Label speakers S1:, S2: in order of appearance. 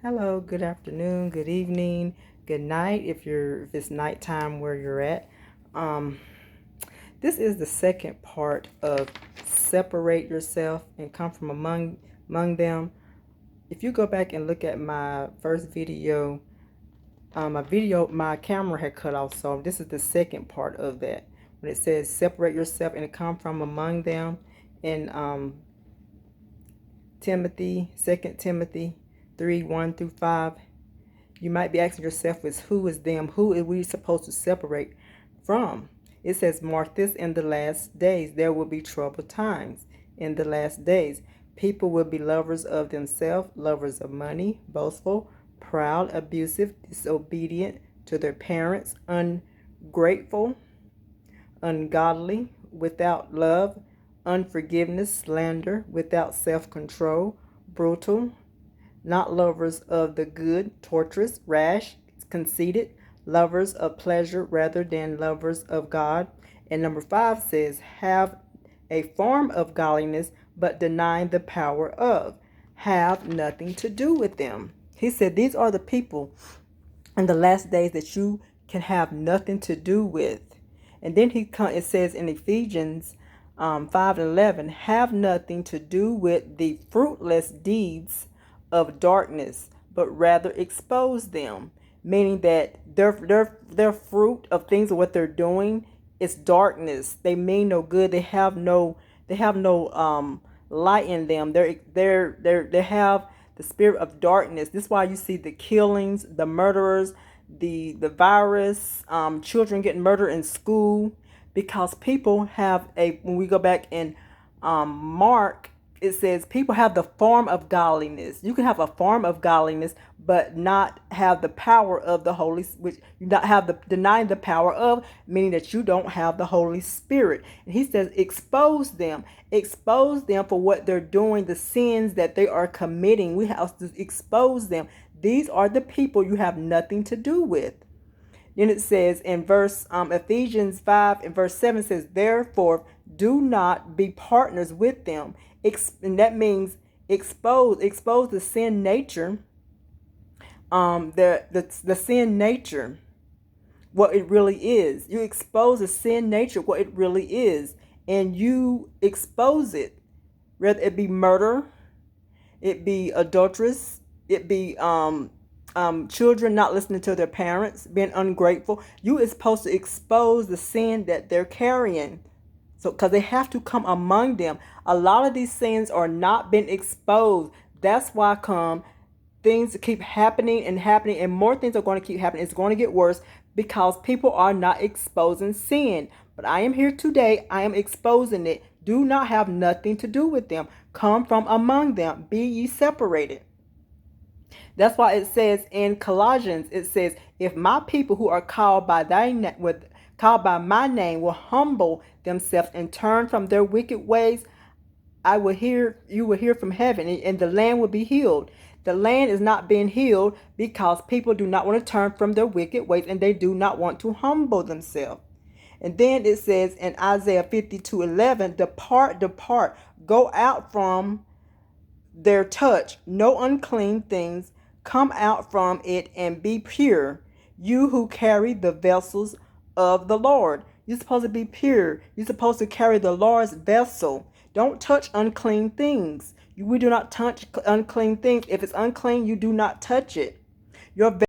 S1: Hello, good afternoon, good evening, good night if it's nighttime where you're at. Um, this is the second part of separate yourself and come from among them. If you go back and look at my first video, my camera had cut off, so this is the second part of that. When it says separate yourself and come from among them in Second Timothy 3:1-5. You might be asking yourself, who is them? Who are we supposed to separate from? It says, mark this, in the last days there will be troubled times. In the last days, people will be lovers of themselves, lovers of money, boastful, proud, abusive, disobedient to their parents, ungrateful, ungodly, without love, unforgiveness, slander, without self-control, brutal, not lovers of the good, torturous, rash, conceited, lovers of pleasure rather than lovers of God. And number 5 says, have a form of godliness, but denying the power of. Have nothing to do with them. He said these are the people in the last days that you can have nothing to do with. And then it says in Ephesians 5:11, have nothing to do with the fruitless deeds of darkness, but rather expose them. Meaning that their fruit of things of what they're doing is darkness. They mean no good. They have no light in them. They have the spirit of darkness. This is why you see the killings, the murderers, the virus, children getting murdered in school, because people have when we go back in Mark, it says people have the form of godliness. You can have a form of godliness, but not have the power of the Holy, which you not have the denying the power of, meaning that you don't have the Holy Spirit. And he says, expose them for what they're doing, the sins that they are committing. We have to expose them. These are the people you have nothing to do with. Then it says in Ephesians 5 and verse 7 says, therefore, do not be partners with them. And that means expose the sin nature, the sin nature, what it really is. You expose the sin nature, what it really is, and you expose it. Whether it be murder, it be adulterous, it be children not listening to their parents, being ungrateful. You is supposed to expose the sin that they're carrying. So, because they have to come among them. A lot of these sins are not being exposed. That's why things keep happening and happening, and more things are going to keep happening. It's going to get worse because people are not exposing sin. But I am here today. I am exposing it. Do not have nothing to do with them. Come from among them. Be ye separated. That's why it says in Colossians, it says, if my people who are called by my name will humble themselves and turn from their wicked ways, you will hear from heaven, and the land will be healed. The land is not being healed because people do not want to turn from their wicked ways, and they do not want to humble themselves. And then it says in Isaiah 52:11, depart, go out from their touch, no unclean things, come out from it and be pure, you who carry the vessels of the Lord. You're supposed to be pure. You're supposed to carry the Lord's vessel. Don't touch unclean things. We do not touch unclean things. If it's unclean, you do not touch it. Your